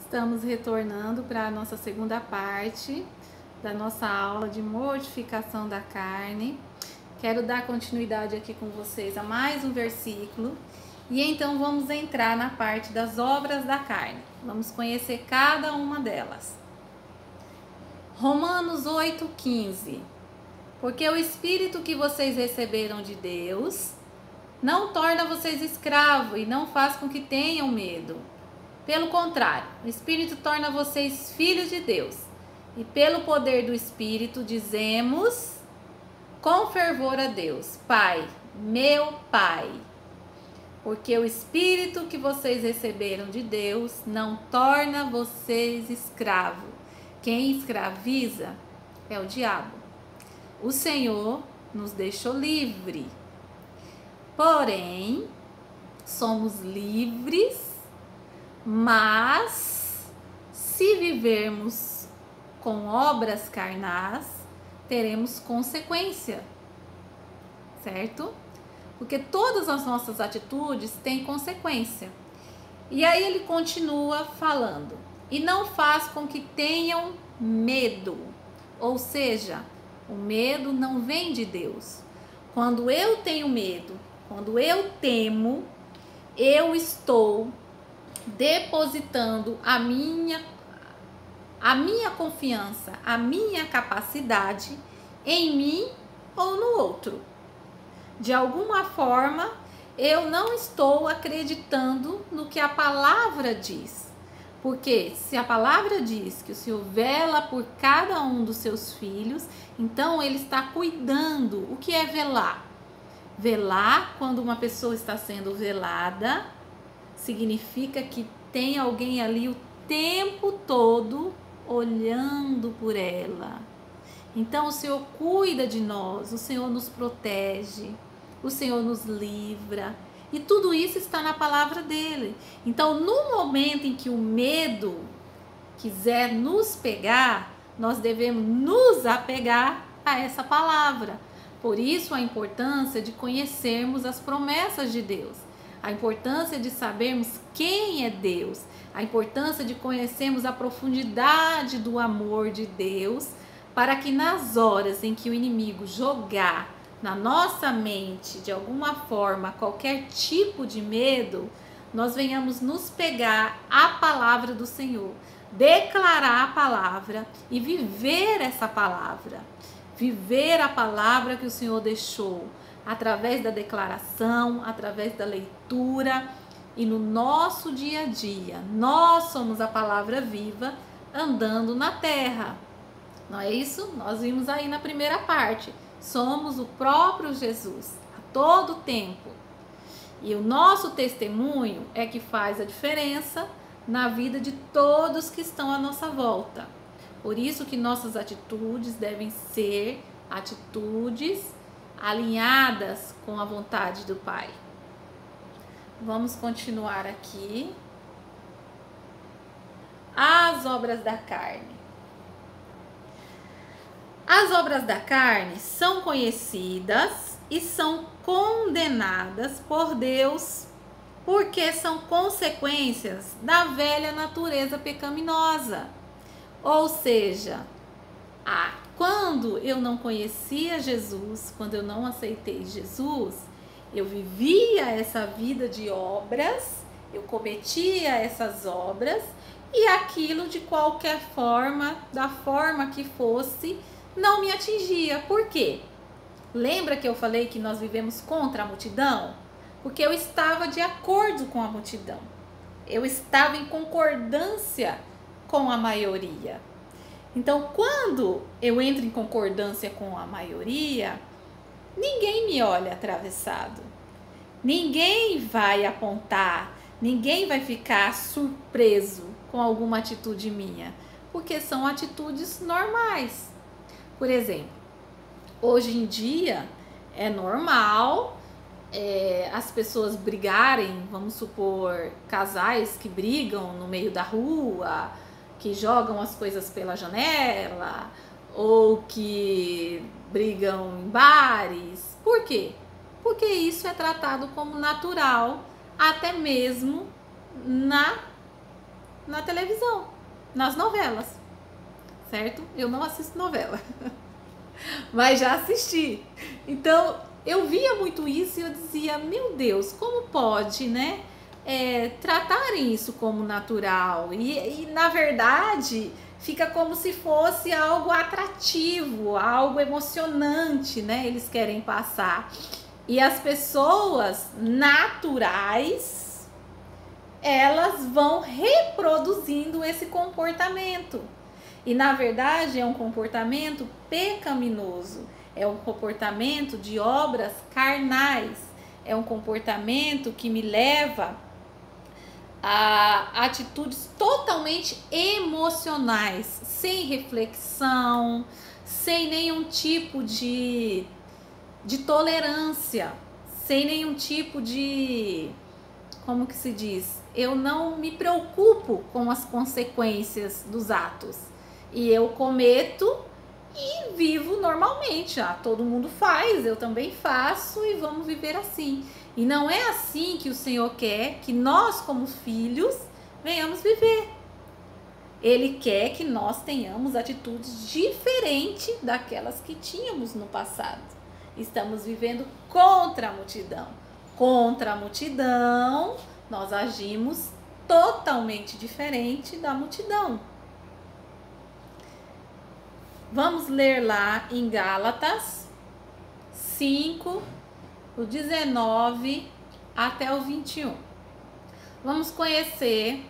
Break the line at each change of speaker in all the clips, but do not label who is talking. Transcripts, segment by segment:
Estamos retornando para a nossa segunda parte da nossa aula de mortificação da carne. Quero dar continuidade aqui com vocês a mais um versículo. E então vamos entrar na parte das obras da carne. Vamos conhecer cada uma delas. Romanos 8,15. Porque o Espírito que vocês receberam de Deus não torna vocês escravos e não faz com que tenham medo. Pelo contrário, o Espírito torna vocês filhos de Deus. E pelo poder do Espírito dizemos com fervor a Deus: Pai, meu Pai. Porque o Espírito que vocês receberam de Deus não torna vocês escravos. Quem escraviza é o diabo. O Senhor nos deixou livre. Porém, somos livres, mas se vivermos com obras carnais, teremos consequência, certo? Porque todas as nossas atitudes têm consequência. E aí ele continua falando: e não faz com que tenham medo. Ou seja, o medo não vem de Deus. Quando eu tenho medo, quando eu temo, eu estou depositando a minha confiança, a minha capacidade em mim ou no outro. De alguma forma, eu não estou acreditando no que a palavra diz. Porque se a palavra diz que o Senhor vela por cada um dos seus filhos, então ele está cuidando. O que é velar? Velar, quando uma pessoa está sendo velada, significa que tem alguém ali o tempo todo olhando por ela. Então o Senhor cuida de nós, o Senhor nos protege, o Senhor nos livra. E tudo isso está na palavra dele. Então, no momento em que o medo quiser nos pegar, nós devemos nos apegar a essa palavra. Por isso, a importância de conhecermos as promessas de Deus. A importância de sabermos quem é Deus. A importância de conhecermos a profundidade do amor de Deus, para que nas horas em que o inimigo jogar na nossa mente, de alguma forma, qualquer tipo de medo, nós venhamos nos pegar à palavra do Senhor, declarar a palavra e viver essa palavra. Viver a palavra que o Senhor deixou, através da declaração, através da leitura e no nosso dia a dia. Nós somos a palavra viva andando na terra. Não é isso? Nós vimos aí na primeira parte. Somos o próprio Jesus a todo tempo. E o nosso testemunho é que faz a diferença na vida de todos que estão à nossa volta. Por isso que nossas atitudes devem ser atitudes alinhadas com a vontade do Pai. Vamos continuar aqui. As obras da carne. As obras da carne são conhecidas e são condenadas por Deus, porque são consequências da velha natureza pecaminosa. Ou seja, quando eu não conhecia Jesus, quando eu não aceitei Jesus, eu vivia essa vida de obras, eu cometia essas obras e aquilo de qualquer forma, da forma que fosse, não me atingia. Por quê? Lembra que eu falei que nós vivemos contra a multidão? Porque eu estava de acordo com a multidão. Eu estava em concordância com a maioria. Então, quando eu entro em concordância com a maioria, ninguém me olha atravessado. Ninguém vai apontar, ninguém vai ficar surpreso com alguma atitude minha, porque são atitudes normais. Por exemplo, hoje em dia é normal as pessoas brigarem, vamos supor, casais que brigam no meio da rua, que jogam as coisas pela janela, ou que brigam em bares. Por quê? Porque isso é tratado como natural, até mesmo na na televisão, nas novelas, certo? Eu não assisto novela, mas já assisti. Então, eu via muito isso e eu dizia, meu Deus, como pode, né? Tratarem isso como natural. E na verdade, fica como se fosse algo atrativo, algo emocionante, né? Eles querem passar. E as pessoas naturais, elas vão reproduzindo esse comportamento. E na verdade é um comportamento pecaminoso, é um comportamento de obras carnais, é um comportamento que me leva a atitudes totalmente emocionais, sem reflexão, sem nenhum tipo de tolerância, sem nenhum tipo de, como que se diz? Eu não me preocupo com as consequências dos atos. E eu cometo e vivo normalmente. Todo mundo faz, eu também faço e vamos viver assim. E não é assim que o Senhor quer que nós, como filhos, venhamos viver. Ele quer que nós tenhamos atitudes diferentes daquelas que tínhamos no passado. Estamos vivendo contra a multidão. Contra a multidão, nós agimos totalmente diferente da multidão. Vamos ler lá em Gálatas 5, o 19 até o 21. Vamos conhecer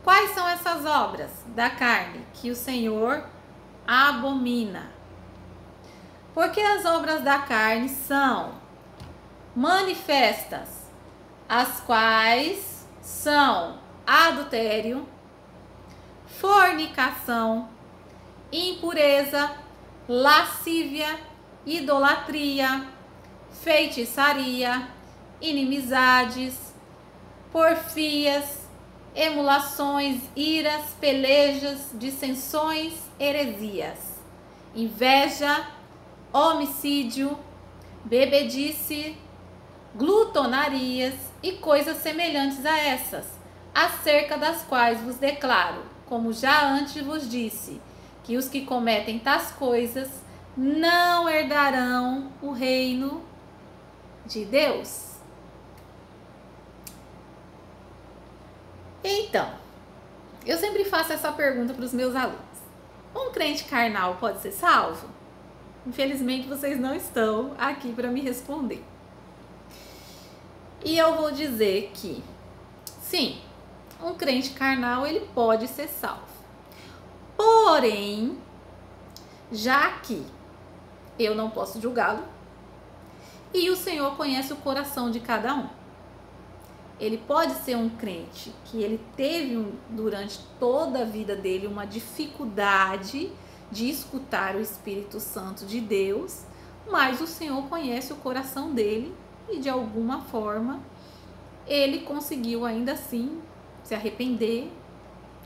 quais são essas obras da carne que o Senhor abomina. Porque as obras da carne são manifestas, as quais são adultério, fornicação, impureza, lascívia, idolatria, feitiçaria, inimizades, porfias, emulações, iras, pelejas, dissensões, heresias, inveja, homicídio, bebedice, glutonarias e coisas semelhantes a essas, acerca das quais vos declaro, como já antes vos disse, que os que cometem tais coisas não herdarão o reino de Deus. Então, eu sempre faço essa pergunta para os meus alunos. Um crente carnal pode ser salvo? Infelizmente, vocês não estão aqui para me responder. E eu vou dizer que, sim, um crente carnal, ele pode ser salvo. Porém, já que eu não posso julgá-lo, e o Senhor conhece o coração de cada um. Ele pode ser um crente que ele teve durante toda a vida dele uma dificuldade de escutar o Espírito Santo de Deus, mas o Senhor conhece o coração dele e de alguma forma ele conseguiu ainda assim se arrepender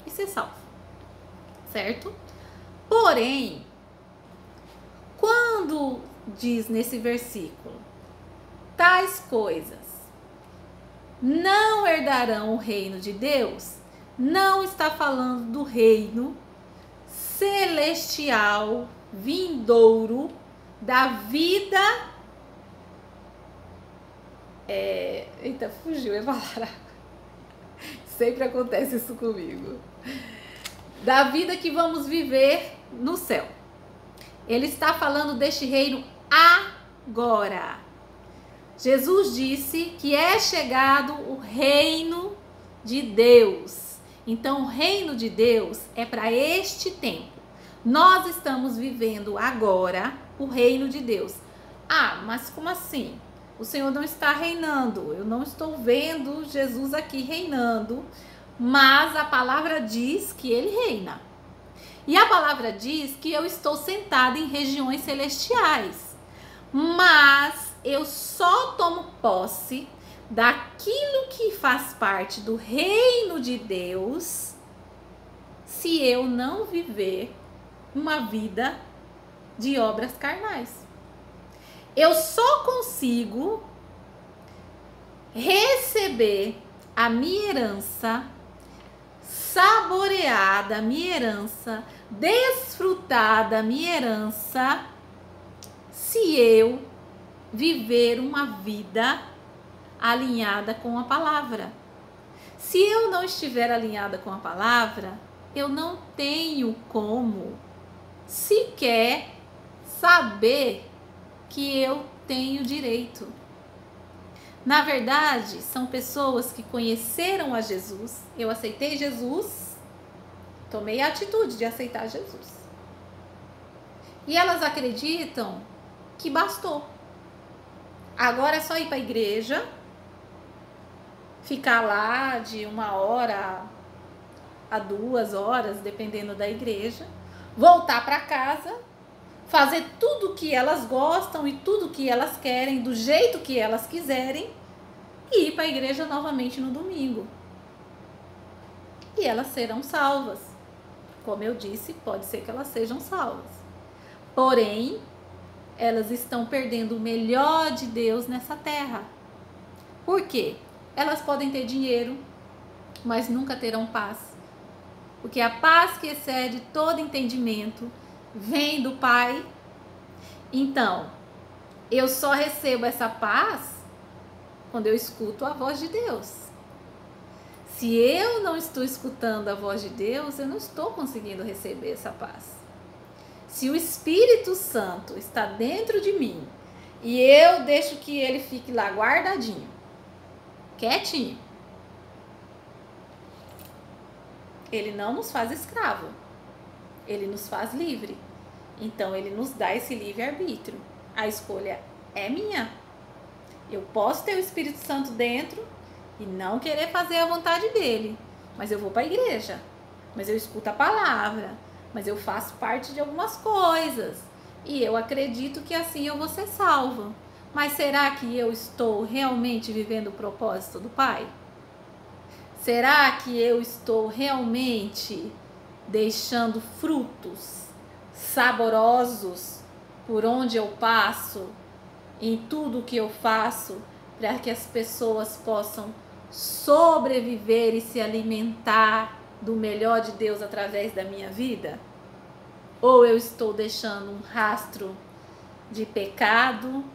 e ser salvo, certo? Porém, quando diz nesse versículo, tais coisas não herdarão o reino de Deus, não está falando do reino celestial, vindouro, da vida. Eita, fugiu a palavra. Sempre acontece isso comigo. Da vida que vamos viver no céu. Ele está falando deste reino agora. Jesus disse que é chegado o reino de Deus. Então, o reino de Deus é para este tempo. Nós estamos vivendo agora o reino de Deus. Mas como assim? O Senhor não está reinando. Eu não estou vendo Jesus aqui reinando. Mas a palavra diz que ele reina. E a palavra diz que eu estou sentada em regiões celestiais. Mas eu só tomo posse daquilo que faz parte do reino de Deus se eu não viver uma vida de obras carnais. Eu só consigo receber a minha herança, saborear cear da minha herança, desfrutar da minha herança, se eu viver uma vida alinhada com a palavra. Se eu não estiver alinhada com a palavra, eu não tenho como sequer saber que eu tenho direito. Na verdade, são pessoas que conheceram a Jesus. Eu aceitei Jesus, tomei a atitude de aceitar Jesus. E elas acreditam que bastou. Agora é só ir para a igreja, ficar lá de 1 hora a 2 horas, dependendo da igreja, voltar para casa, fazer tudo o que elas gostam e tudo o que elas querem, do jeito que elas quiserem, e ir para a igreja novamente no domingo. E elas serão salvas. Como eu disse, pode ser que elas sejam salvas. Porém, elas estão perdendo o melhor de Deus nessa terra. Por quê? Elas podem ter dinheiro, mas nunca terão paz. Porque a paz que excede todo entendimento vem do Pai. Então, eu só recebo essa paz quando eu escuto a voz de Deus. Se eu não estou escutando a voz de Deus, eu não estou conseguindo receber essa paz. Se o Espírito Santo está dentro de mim e eu deixo que ele fique lá guardadinho, quietinho, ele não nos faz escravo, ele nos faz livre. Então ele nos dá esse livre-arbítrio. A escolha é minha. Eu posso ter o Espírito Santo dentro e não querer fazer a vontade dele, mas eu vou para a igreja, mas eu escuto a palavra, mas eu faço parte de algumas coisas e eu acredito que assim eu vou ser salva. Mas será que eu estou realmente vivendo o propósito do Pai? Será que eu estou realmente deixando frutos saborosos por onde eu passo, em tudo que eu faço, para que as pessoas possam sobreviver e se alimentar do melhor de Deus através da minha vida? Ou eu estou deixando um rastro de pecado,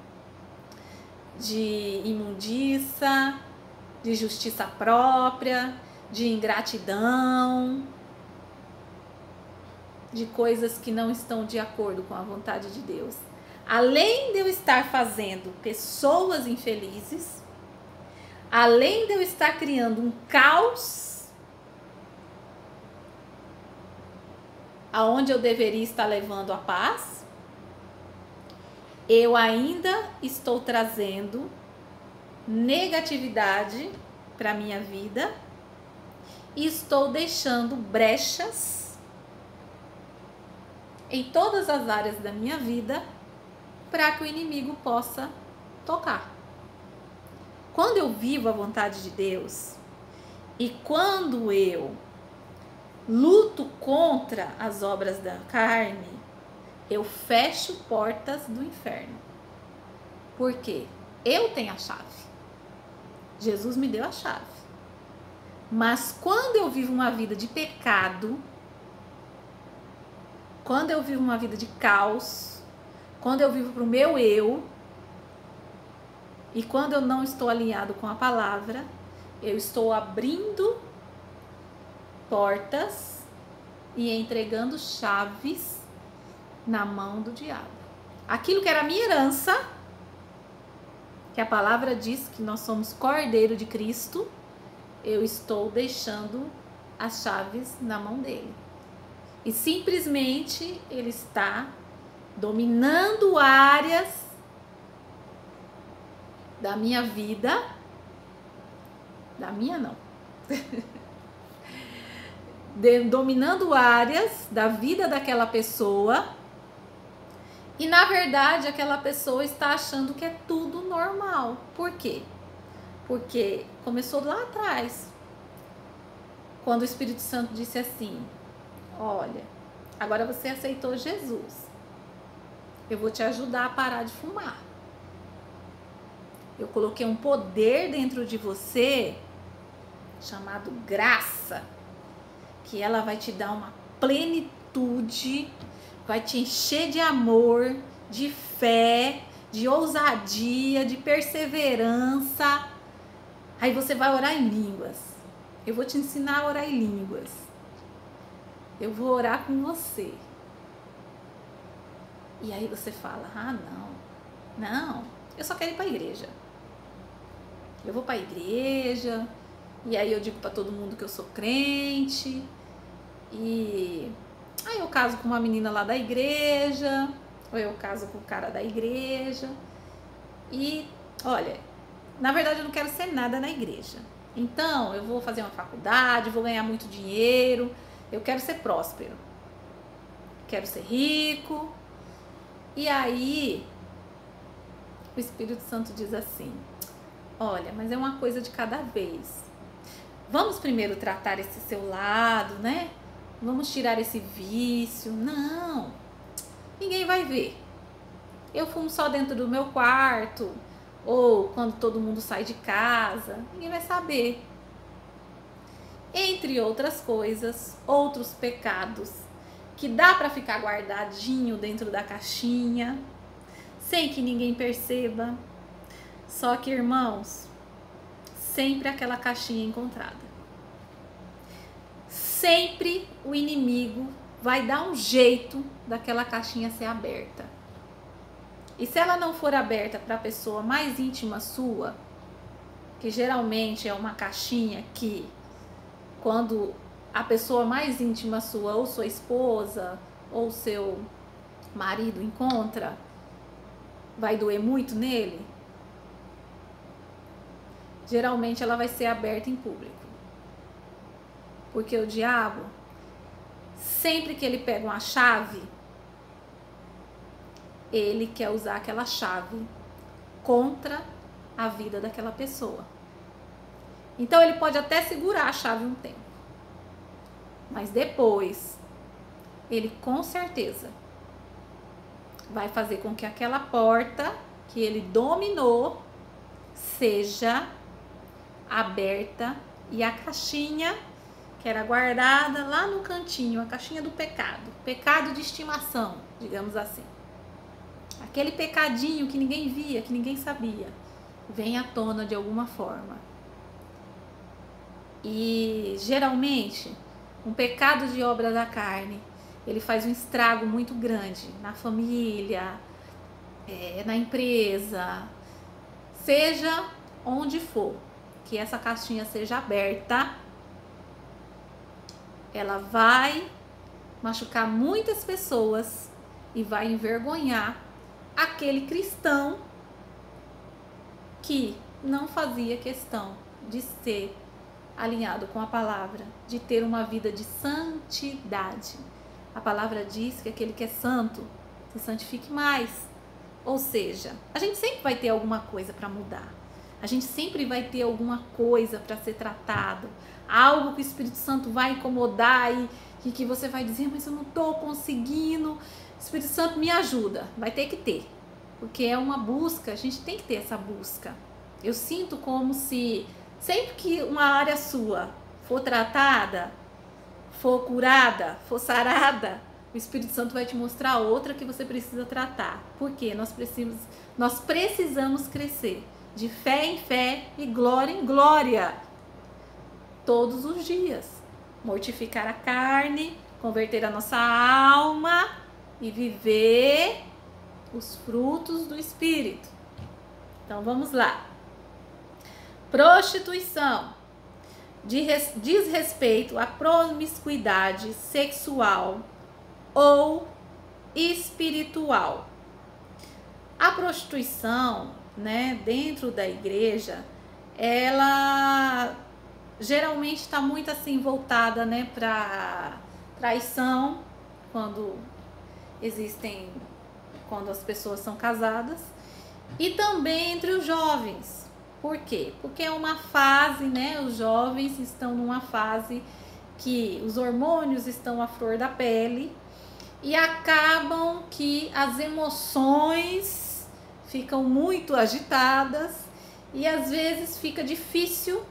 de imundiça, de justiça própria, de ingratidão, de coisas que não estão de acordo com a vontade de Deus? Além de eu estar fazendo pessoas infelizes, além de eu estar criando um caos, aonde eu deveria estar levando a paz, eu ainda estou trazendo negatividade para a minha vida e estou deixando brechas em todas as áreas da minha vida para que o inimigo possa tocar. Quando eu vivo a vontade de Deus e quando eu luto contra as obras da carne, eu fecho portas do inferno. Por quê? Eu tenho a chave. Jesus me deu a chave. Mas quando eu vivo uma vida de pecado, quando eu vivo uma vida de caos, quando eu vivo para o meu eu, e quando eu não estou alinhado com a palavra, eu estou abrindo portas e entregando chaves na mão do diabo. Aquilo que era minha herança, que a palavra diz que nós somos cordeiro de Cristo, eu estou deixando as chaves na mão dele. E simplesmente ele está dominando áreas da minha vida, da minha não, dominando áreas da vida daquela pessoa, e na verdade aquela pessoa está achando que é tudo normal. Por quê? Porque começou lá atrás, quando o Espírito Santo disse assim: olha, agora você aceitou Jesus, eu vou te ajudar a parar de fumar. Eu coloquei um poder dentro de você chamado graça, que ela vai te dar uma plenitude, vai te encher de amor, de fé, de ousadia, de perseverança. Aí você vai orar em línguas. Eu vou te ensinar a orar em línguas. Eu vou orar com você. E aí você fala, não, eu só quero ir para a igreja. Eu vou para a igreja, e aí eu digo para todo mundo que eu sou crente, e aí eu caso com uma menina lá da igreja, ou eu caso com o cara da igreja, e olha, na verdade eu não quero ser nada na igreja. Então eu vou fazer uma faculdade, vou ganhar muito dinheiro, eu quero ser próspero, quero ser rico. E aí o Espírito Santo diz assim, olha, mas é uma coisa de cada vez. Vamos primeiro tratar esse seu lado, né? Vamos tirar esse vício. Não, ninguém vai ver. Eu fumo só dentro do meu quarto, ou quando todo mundo sai de casa, ninguém vai saber. Entre outras coisas, outros pecados que dá para ficar guardadinho dentro da caixinha, sem que ninguém perceba. Só que, irmãos, sempre aquela caixinha encontrada. Sempre o inimigo vai dar um jeito daquela caixinha ser aberta. E se ela não for aberta para a pessoa mais íntima sua, que geralmente é uma caixinha que, quando a pessoa mais íntima sua, ou sua esposa, ou seu marido encontra, vai doer muito nele. Geralmente ela vai ser aberta em público. Porque o diabo, sempre que ele pega uma chave, ele quer usar aquela chave contra a vida daquela pessoa. Então ele pode até segurar a chave um tempo. Mas depois, ele com certeza vai fazer com que aquela porta que ele dominou seja aberta e a caixinha que era guardada lá no cantinho, a caixinha do pecado de estimação, digamos assim. Aquele pecadinho que ninguém via, que ninguém sabia, vem à tona de alguma forma. E geralmente, um pecado de obra da carne, ele faz um estrago muito grande na família, na empresa, seja onde for, que essa caixinha seja aberta, ela vai machucar muitas pessoas e vai envergonhar aquele cristão que não fazia questão de ser alinhado com a palavra, de ter uma vida de santidade. A palavra diz que aquele que é santo se santifique mais. Ou seja, a gente sempre vai ter alguma coisa para mudar. A gente sempre vai ter alguma coisa para ser tratado. Algo que o Espírito Santo vai incomodar e que você vai dizer, mas eu não estou conseguindo. Espírito Santo, me ajuda. Vai ter que ter. Porque é uma busca, a gente tem que ter essa busca. Eu sinto como se sempre que uma área sua for tratada, for curada, for sarada, o Espírito Santo vai te mostrar outra que você precisa tratar. Porque nós precisamos crescer de fé em fé e glória em glória todos os dias. Mortificar a carne, converter a nossa alma e viver os frutos do Espírito. Então vamos lá. Prostituição diz respeito à promiscuidade sexual ou espiritual. A prostituição, né, dentro da igreja, ela geralmente está muito assim voltada, né, para traição, quando as pessoas são casadas, e também entre os jovens. Por quê? Porque é uma fase, né? Os jovens estão numa fase que os hormônios estão à flor da pele e acabam que as emoções ficam muito agitadas e às vezes fica difícil,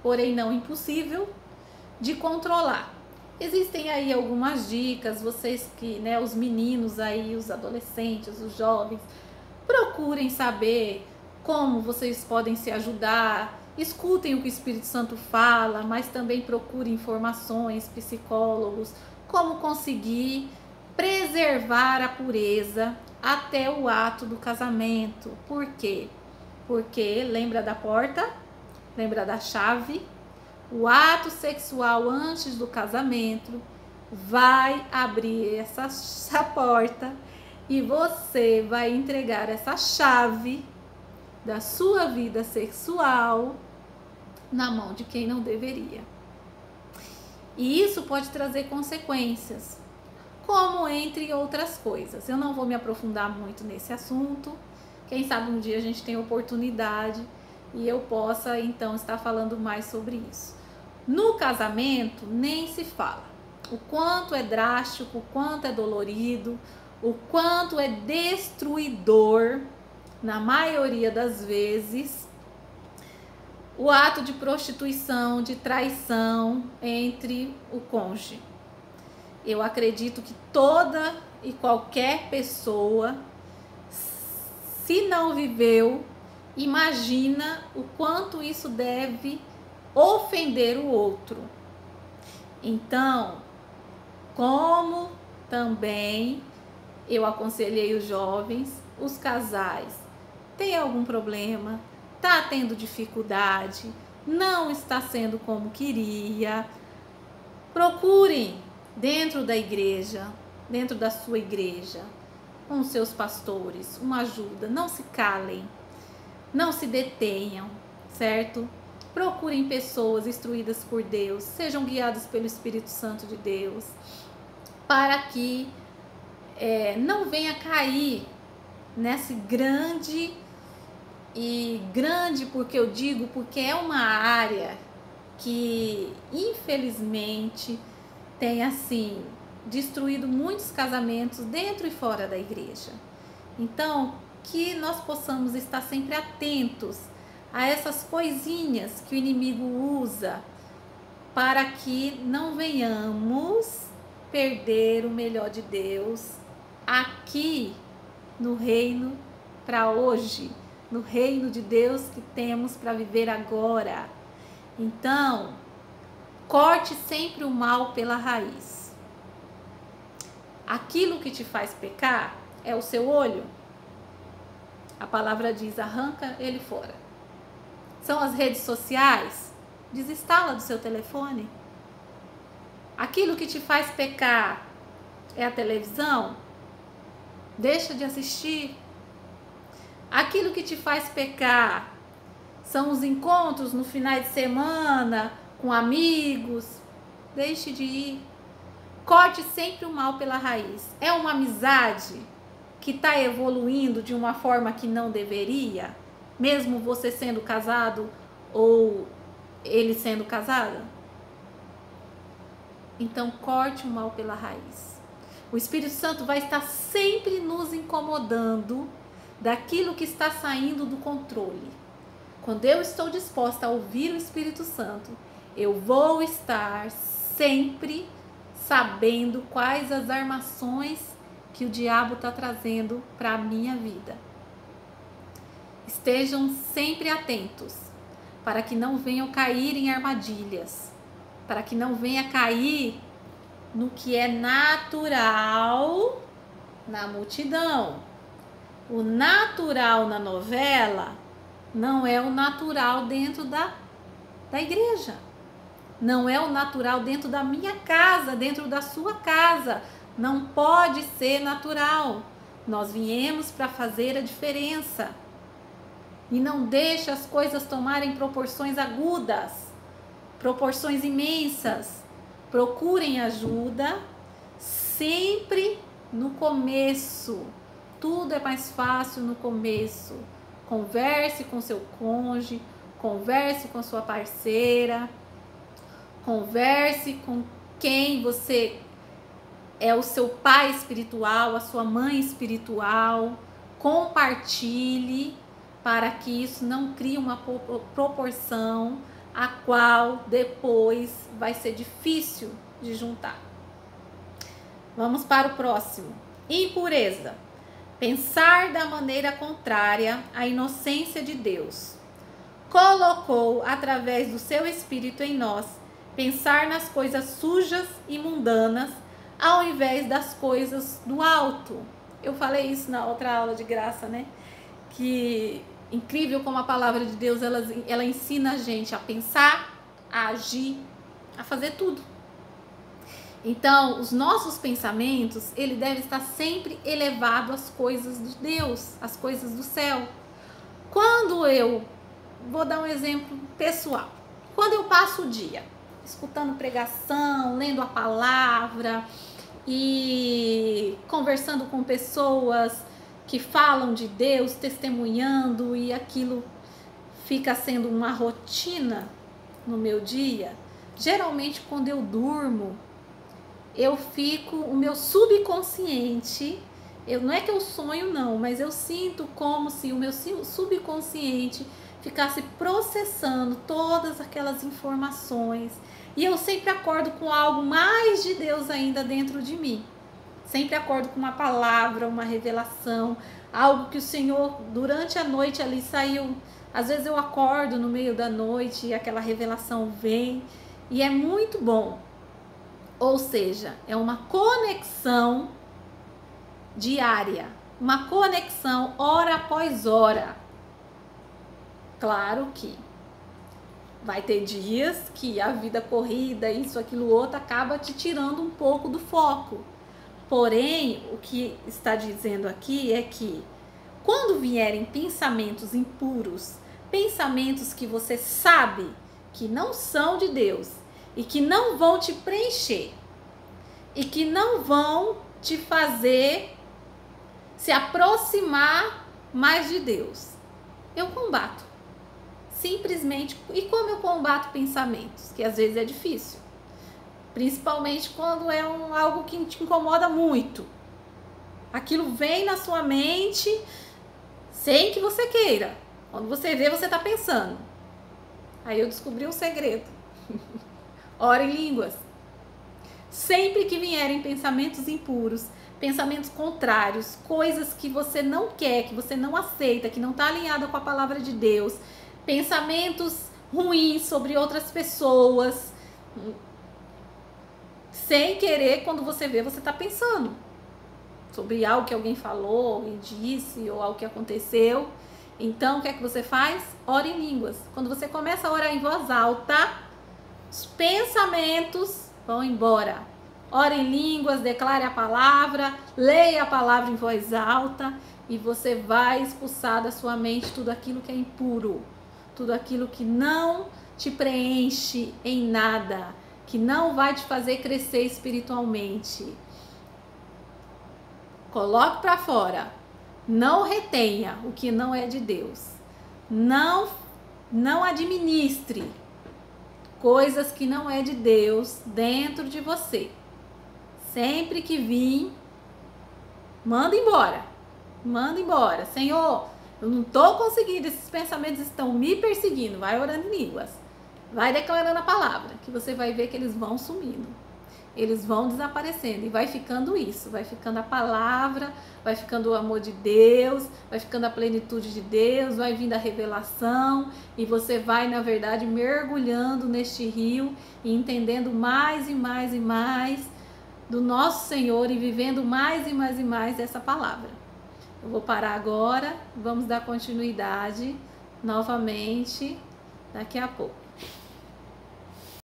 porém não impossível, de controlar. Existem aí algumas dicas, vocês que, né, os meninos aí, os adolescentes, os jovens, procurem saber como vocês podem se ajudar, escutem o que o Espírito Santo fala, mas também procurem informações, psicólogos, como conseguir preservar a pureza até o ato do casamento. Por quê? Porque lembra da porta? Lembra da chave? O ato sexual antes do casamento vai abrir essa porta e você vai entregar essa chave da sua vida sexual na mão de quem não deveria. E isso pode trazer consequências, como entre outras coisas. Eu não vou me aprofundar muito nesse assunto. Quem sabe um dia a gente tem oportunidade e eu possa então estar falando mais sobre isso. No casamento nem se fala o quanto é drástico, o quanto é dolorido, o quanto é destruidor, na maioria das vezes, o ato de prostituição, de traição entre o cônjuge. Eu acredito que toda e qualquer pessoa, se não viveu, imagina o quanto isso deve ofender o outro. Então, como também eu aconselhei os jovens, os casais, tem algum problema, tá tendo dificuldade, não está sendo como queria, procurem dentro da igreja, dentro da sua igreja, com os seus pastores, uma ajuda, não se calem, não se detenham, certo? Procurem pessoas instruídas por Deus, sejam guiados pelo Espírito Santo de Deus, para que não venha cair nesse grande porque eu digo, porque é uma área que infelizmente tem assim destruído muitos casamentos dentro e fora da igreja. Então, que nós possamos estar sempre atentos a essas coisinhas que o inimigo usa para que não venhamos perder o melhor de Deus aqui no reino para hoje, no reino de Deus que temos para viver agora. Então, corte sempre o mal pela raiz. Aquilo que te faz pecar é o seu olho. A palavra diz: arranca ele fora. São as redes sociais? Desinstala do seu telefone. Aquilo que te faz pecar é a televisão? Deixa de assistir. Aquilo que te faz pecar são os encontros no final de semana com amigos? Deixe de ir. Corte sempre o mal pela raiz. É uma amizade que está evoluindo de uma forma que não deveria, mesmo você sendo casado ou ele sendo casado? Então corte o mal pela raiz. O Espírito Santo vai estar sempre nos incomodando daquilo que está saindo do controle. Quando eu estou disposta a ouvir o Espírito Santo, eu vou estar sempre sabendo quais as armações que o diabo está trazendo para a minha vida. Estejam sempre atentos para que não venham cair em armadilhas, para que não venha cair no que é natural na multidão. O natural na novela não é o natural dentro da igreja. Não é o natural dentro da minha casa, dentro da sua casa. Não pode ser natural. Nós viemos para fazer a diferença. E não deixe as coisas tomarem proporções agudas, proporções imensas. Procurem ajuda sempre no começo. Tudo é mais fácil no começo. Converse com seu cônjuge, converse com sua parceira, converse com quem você é, o seu pai espiritual, a sua mãe espiritual. Compartilhe para que isso não crie uma proporção a qual depois vai ser difícil de juntar. Vamos para o próximo. Impureza. Pensar da maneira contrária à inocência de Deus. Colocou, através do seu Espírito em nós, pensar nas coisas sujas e mundanas, ao invés das coisas do alto. Eu falei isso na outra aula de graça, né? Que incrível como a palavra de Deus, ela ensina a gente a pensar, a agir, a fazer tudo. Então, os nossos pensamentos, ele deve estar sempre elevado às coisas de Deus, às coisas do céu. Quando vou dar um exemplo pessoal. Quando eu passo o dia escutando pregação, lendo a palavra e conversando com pessoas que falam de Deus, testemunhando, e aquilo fica sendo uma rotina no meu dia, geralmente quando eu durmo, o meu subconsciente, não é que eu sonho não, mas eu sinto como se o meu subconsciente ficasse processando todas aquelas informações, e eu sempre acordo com algo mais de Deus ainda dentro de mim. Sempre acordo com uma palavra, uma revelação, algo que o Senhor, durante a noite ali, saiu. Às vezes eu acordo no meio da noite e aquela revelação vem, e é muito bom. Ou seja, é uma conexão diária, uma conexão hora após hora. Claro que vai ter dias que a vida corrida, isso, aquilo, outro, acaba te tirando um pouco do foco. Porém, o que está dizendo aqui é que quando vierem pensamentos impuros, pensamentos que você sabe que não são de Deus e que não vão te preencher e que não vão te fazer se aproximar mais de Deus, eu combato. Simplesmente. E como eu combato pensamentos? Que às vezes é difícil. Principalmente quando é algo que te incomoda muito. Aquilo vem na sua mente sem que você queira. Quando você vê, você está pensando. Aí eu descobri um segredo. Ora em línguas. Sempre que vierem pensamentos impuros, pensamentos contrários, coisas que você não quer, que você não aceita, que não está alinhada com a palavra de Deus, pensamentos ruins sobre outras pessoas, sem querer, quando você vê, você está pensando sobre algo que alguém falou e disse, ou algo que aconteceu. Então, o que é que você faz? Ora em línguas. Quando você começa a orar em voz alta, os pensamentos vão embora. Ora em línguas, declare a palavra, leia a palavra em voz alta, e você vai expulsar da sua mente tudo aquilo que é impuro, tudo aquilo que não te preenche em nada, que não vai te fazer crescer espiritualmente. Coloque para fora. Não retenha o que não é de Deus. Não administre coisas que não é de Deus dentro de você. Sempre que vir, manda embora. Manda embora. Senhor, eu não estou conseguindo, esses pensamentos estão me perseguindo. Vai orando em línguas. Vai declarando a palavra, que você vai ver que eles vão sumindo. Eles vão desaparecendo e vai ficando isso. Vai ficando a palavra, vai ficando o amor de Deus, vai ficando a plenitude de Deus, vai vindo a revelação, e você vai, na verdade, mergulhando neste rio e entendendo mais e mais e mais do nosso Senhor e vivendo mais e mais e mais essa palavra. Eu vou parar agora, vamos dar continuidade novamente daqui a pouco.